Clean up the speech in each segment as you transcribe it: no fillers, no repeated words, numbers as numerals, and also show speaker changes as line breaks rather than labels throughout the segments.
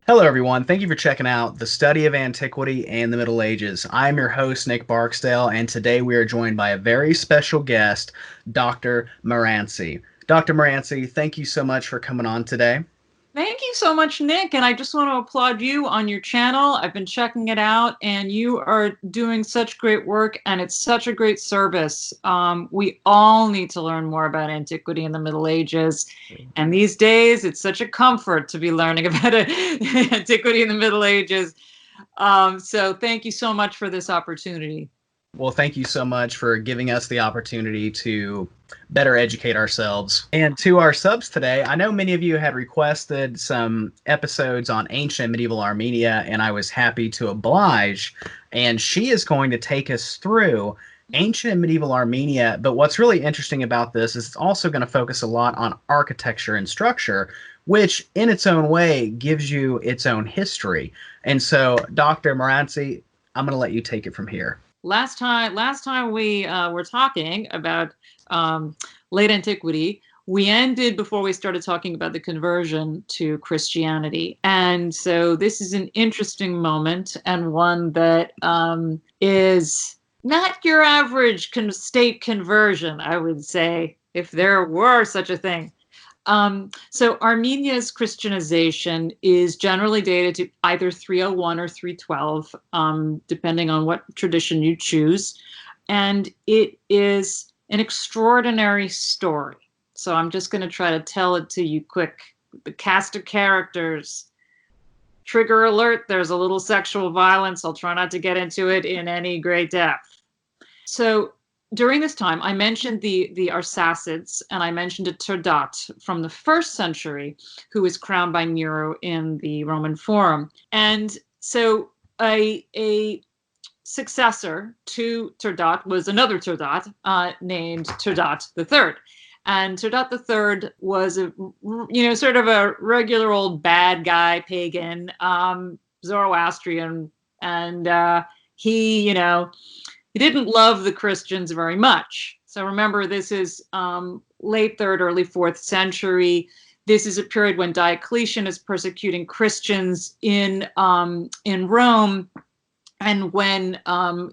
Hello, everyone. Thank you for checking out the study of antiquity and the Middle Ages. I'm your host, Nick Barksdale, and today we are joined by a very special guest, Dr. Moranci. Dr. Moranci, thank you so much for coming on today.
Thank you so much, Nick. And I just want to applaud you on your channel. I've been checking it out, and you are doing such great work, and it's such a great service. We all need to learn more about antiquity and the Middle Ages. And these days, it's such a comfort to be learning about antiquity in the Middle Ages. So thank you so much for this opportunity.
Well, thank you so much for giving us the opportunity to better educate ourselves. And to our subs today, I know many of you had requested some episodes on ancient medieval Armenia, and I was happy to oblige. And she is going to take us through ancient and medieval Armenia. But what's really interesting about this is it's also going to focus a lot on architecture and structure, which in its own way gives you its own history. And so, Dr. Moranci, I'm going to let you take it from here.
Last time we were talking about late antiquity, we ended before we started talking about the conversion to Christianity. And so this is an interesting moment, and one that is not your average state conversion, I would say, if there were such a thing. So Armenia's Christianization is generally dated to either 301 or 312, depending on what tradition you choose. And it is an extraordinary story. So I'm just going to try to tell it to you quick. The cast of characters. Trigger alert, there's a little sexual violence. I'll try not to get into it in any great depth. So during this time, I mentioned the Arsacids, and I mentioned a Turdat from the 1st century who was crowned by Nero in the Roman Forum. And so a successor to Turdat was another Turdat named Turdat III. And Turdat III was sort of a regular old bad guy, pagan, Zoroastrian, and he didn't love the Christians very much. So remember, this is late 3rd, early 4th century. This is a period when Diocletian is persecuting Christians in Rome, and when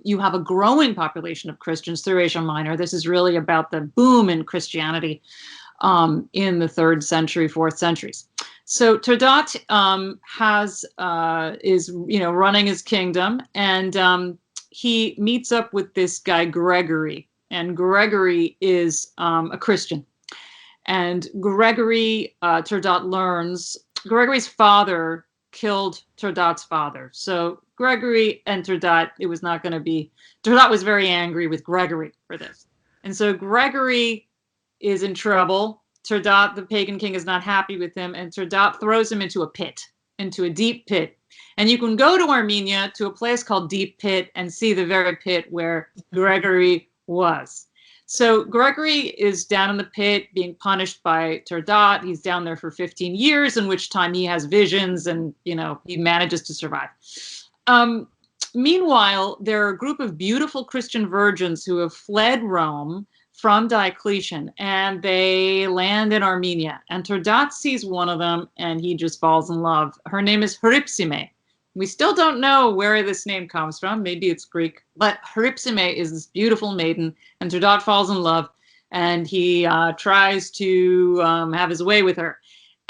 you have a growing population of Christians through Asia Minor. This is really about the boom in Christianity in the 3rd century, 4th centuries. So Turdat is running his kingdom, and he meets up with this guy Gregory, and Gregory is a Christian. And Turdat learns, Gregory's father killed Turdat's father. So Gregory and Turdat, it was not going to be, Turdat was very angry with Gregory for this. And so Gregory is in trouble. Turdat, the pagan king, is not happy with him, and Turdat throws him into a deep pit. And you can go to Armenia to a place called Deep Pit and see the very pit where Gregory was. So Gregory is down in the pit being punished by Turdat. He's down there for 15 years, in which time he has visions and, he manages to survive. Meanwhile, there are a group of beautiful Christian virgins who have fled Rome from Diocletian, and they land in Armenia. And Turdat sees one of them, and he just falls in love. Her name is Hrypsime. We still don't know where this name comes from. Maybe it's Greek. But Hrypsime is this beautiful maiden, and Turdat falls in love, and he tries to have his way with her.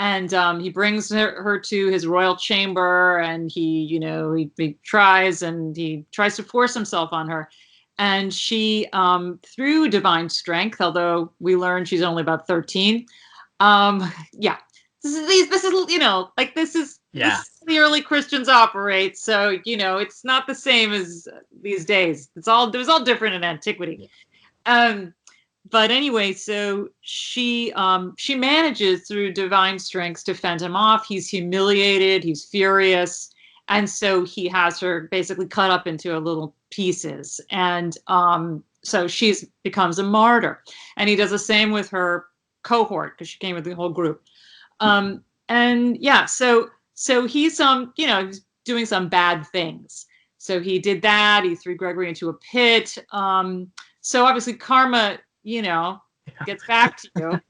And he brings her to his royal chamber, and he tries to force himself on her. And she, through divine strength, although we learn she's only about 13, yeah, this is the early Christians operate. So it's not the same as these days. It was all different in antiquity. But anyway, so she manages through divine strength to fend him off. He's humiliated. He's furious. And so he has her basically cut up into little pieces. And so she becomes a martyr. And he does the same with her cohort, because she came with the whole group. And yeah, so he's he's doing some bad things. So he did that. He threw Gregory into a pit. So obviously karma, gets back to you.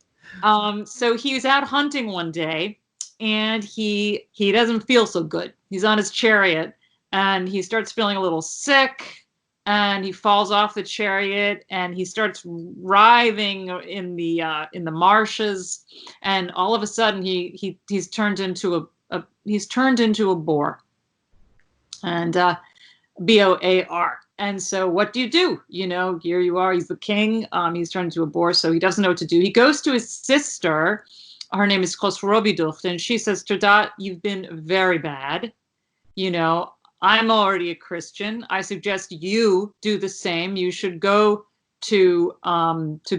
So he was out hunting one day, and he doesn't feel so good. He's on his chariot, and he starts feeling a little sick, and he falls off the chariot, and he starts writhing in the marshes, and all of a sudden he's turned into a boar, and Boar. And so what do? Here you are. He's the king. He's turned into a boar, so he doesn't know what to do. He goes to his sister. Her name is Khosrobiducht, and she says, Turdat, you've been very bad. I'm already a Christian. I suggest you do the same. You should go to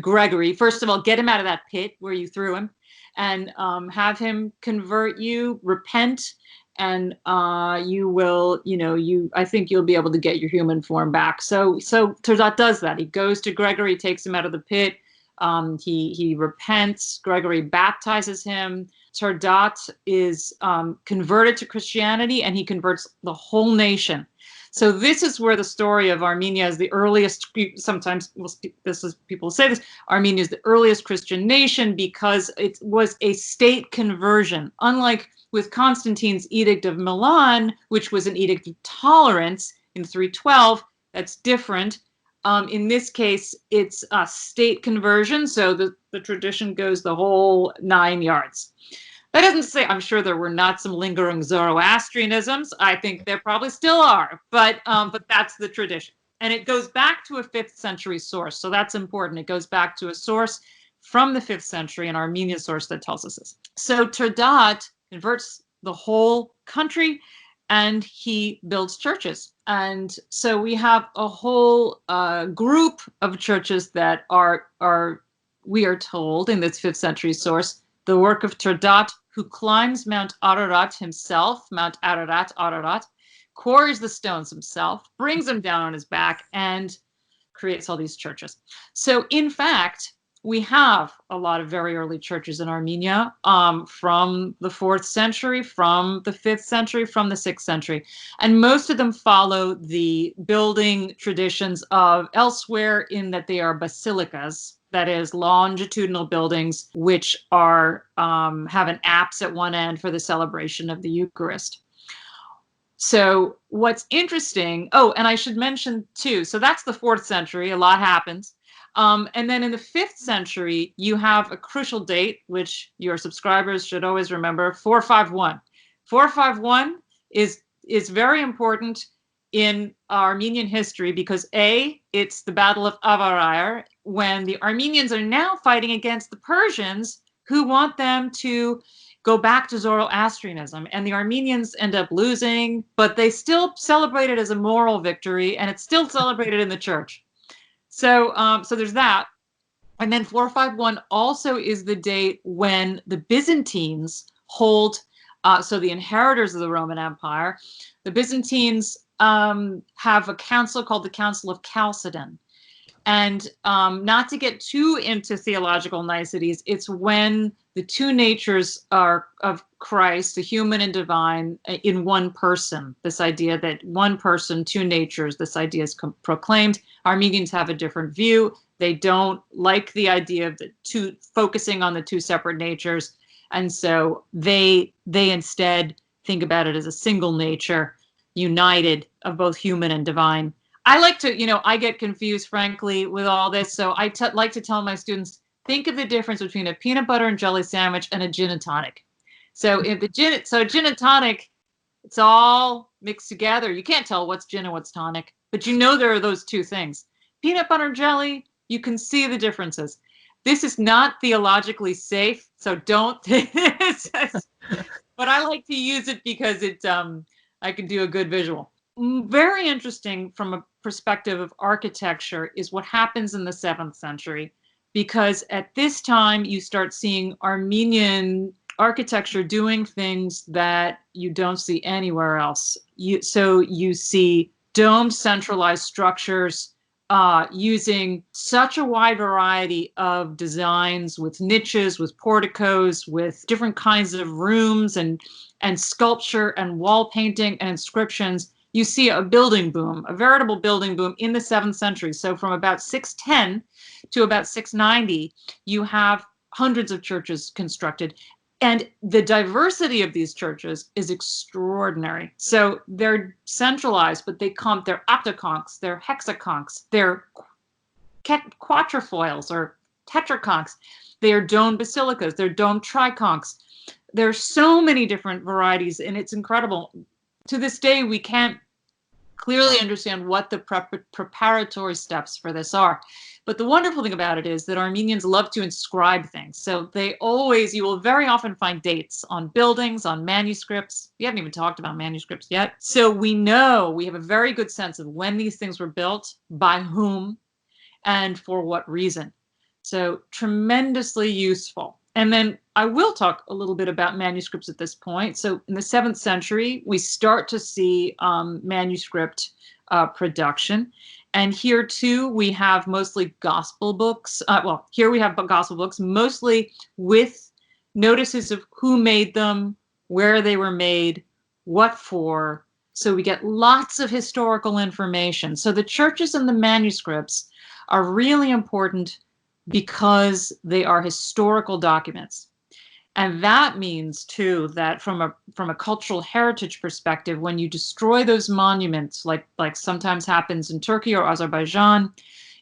Gregory. First of all, get him out of that pit where you threw him, and have him convert you, repent, and you will, I think you'll be able to get your human form back. So Turdat does that. He goes to Gregory, takes him out of the pit. He repents. Gregory baptizes him. Turdat is converted to Christianity, and he converts the whole nation. So this is where the story of Armenia is the earliest. Sometimes people say this. Armenia is the earliest Christian nation because it was a state conversion, unlike with Constantine's Edict of Milan, which was an edict of tolerance in 312. That's different. In this case, it's a state conversion, so the tradition goes the whole 9 yards. That doesn't say, I'm sure there were not some lingering Zoroastrianisms. I think there probably still are, but that's the tradition. And it goes back to a 5th century source, so that's important. It goes back to a source from the 5th century, an Armenian source that tells us this. So Turdat converts the whole country, and he builds churches. And so we have a whole group of churches that we are told in this 5th century source, the work of Turdat, who climbs Mount Ararat himself, Mount Ararat, quarries the stones himself, brings them down on his back, and creates all these churches. So in fact, we have a lot of very early churches in Armenia from the 4th century, from the 5th century, from the 6th century. And most of them follow the building traditions of elsewhere in that they are basilicas, that is longitudinal buildings, which are have an apse at one end for the celebration of the Eucharist. So what's interesting, and I should mention too, so that's the 4th century, a lot happens. And then in the 5th century, you have a crucial date, which your subscribers should always remember, 451. 451 is very important in Armenian history because it's the Battle of Avarayr, when the Armenians are now fighting against the Persians who want them to go back to Zoroastrianism. And the Armenians end up losing, but they still celebrate it as a moral victory, and it's still celebrated in the church. So there's that. And then 451 also is the date when the Byzantines hold, so the inheritors of the Roman Empire, the Byzantines have a council called the Council of Chalcedon. And not to get too into theological niceties, it's when the two natures are of Christ, the human and divine, in one person. This idea that one person, two natures, this idea is proclaimed. Armenians have a different view. They don't like the idea of the two focusing on the two separate natures. And so they instead think about it as a single nature, united of both human and divine. I like to, I get confused, frankly, with all this. So I like to tell my students, think of the difference between a peanut butter and jelly sandwich and a gin and tonic. So gin and tonic, it's all mixed together. You can't tell what's gin and what's tonic, but there are those two things. Peanut butter jelly, you can see the differences. This is not theologically safe, so don't. But I like to use it because I can do a good visual. Very interesting from a perspective of architecture is what happens in the 7th century, because at this time you start seeing Armenian architecture doing things that you don't see anywhere else. So you see domed centralized structures using such a wide variety of designs with niches, with porticos, with different kinds of rooms and sculpture and wall painting and inscriptions. You see a building boom, a veritable building boom in the 7th century. So from about 610 to about 690, you have hundreds of churches constructed. And the diversity of these churches is extraordinary. So they're centralized, but they're octoconchs, they're hexaconchs, they're quatrefoils or tetraconchs, they are dome basilicas, they're dome triconchs. There's so many different varieties, and it's incredible. To this day, we can't clearly understand what the preparatory steps for this are. But the wonderful thing about it is that Armenians love to inscribe things. So you will very often find dates on buildings, on manuscripts. We haven't even talked about manuscripts yet. So we have a very good sense of when these things were built, by whom, and for what reason. So tremendously useful. And then I will talk a little bit about manuscripts at this point. So in the 7th century, we start to see manuscript production. And here too, we have mostly gospel books. Here we have gospel books, mostly with notices of who made them, where they were made, what for. So we get lots of historical information. So the churches and the manuscripts are really important because they are historical documents. And that means too that from a cultural heritage perspective, when you destroy those monuments, like sometimes happens in Turkey or Azerbaijan,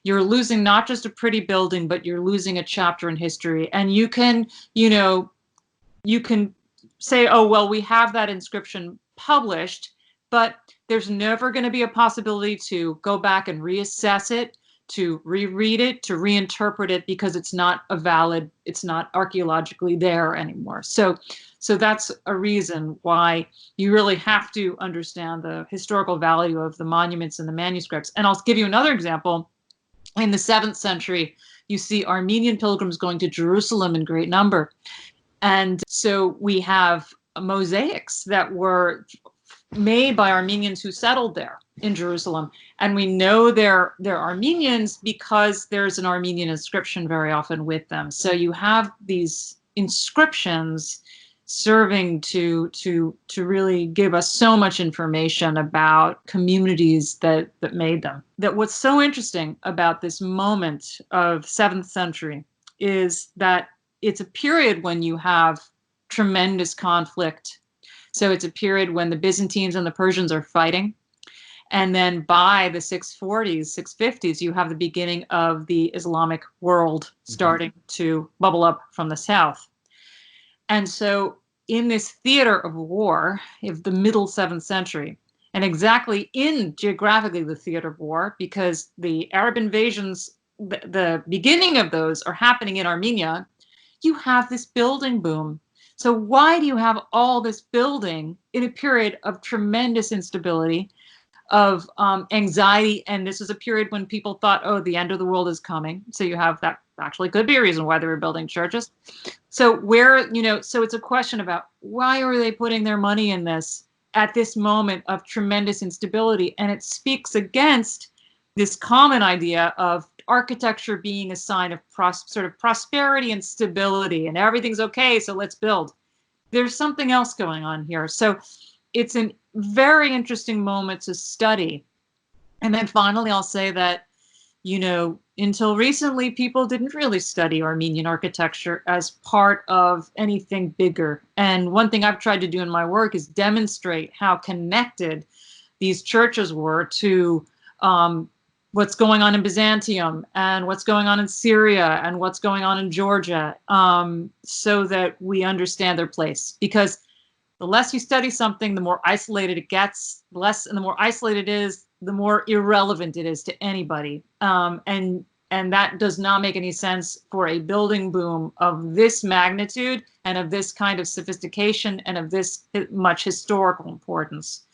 you're losing not just a pretty building, but you're losing a chapter in history. And you can say, oh, well, we have that inscription published, but there's never going to be a possibility to go back and reassess it, to reread it, to reinterpret it, because it's not archaeologically there anymore. So that's a reason why you really have to understand the historical value of the monuments and the manuscripts. And I'll give you another example. In the 7th century, you see Armenian pilgrims going to Jerusalem in great number. And so we have mosaics that were made by Armenians who settled there in Jerusalem. And we know they're Armenians because there's an Armenian inscription very often with them. So you have these inscriptions serving to really give us so much information about communities that made them. That what's so interesting about this moment of 7th century is that it's a period when you have tremendous conflict. So it's a period when the Byzantines and the Persians are fighting. And then by the 640s, 650s, you have the beginning of the Islamic world starting to bubble up from the south. And so in this theater of war of the middle 7th century, and exactly in geographically the theater of war, because the Arab invasions, the beginning of those are happening in Armenia, you have this building boom. So why do you have all this building in a period of tremendous instability, of anxiety? And this is a period when people thought, oh, the end of the world is coming. So you have that actually could be a reason why they were building churches. So so it's a question about why are they putting their money in this at this moment of tremendous instability? And it speaks against this common idea of architecture being a sign of sort of prosperity and stability, and everything's okay, so let's build. There's something else going on here. So it's a very interesting moment to study. And then finally, I'll say that, until recently, people didn't really study Armenian architecture as part of anything bigger. And one thing I've tried to do in my work is demonstrate how connected these churches were to what's going on in Byzantium and what's going on in Syria and what's going on in Georgia, so that we understand their place. Because the less you study something, the more isolated it gets. The more isolated it is, the more irrelevant it is to anybody. And that does not make any sense for a building boom of this magnitude and of this kind of sophistication and of this much historical importance.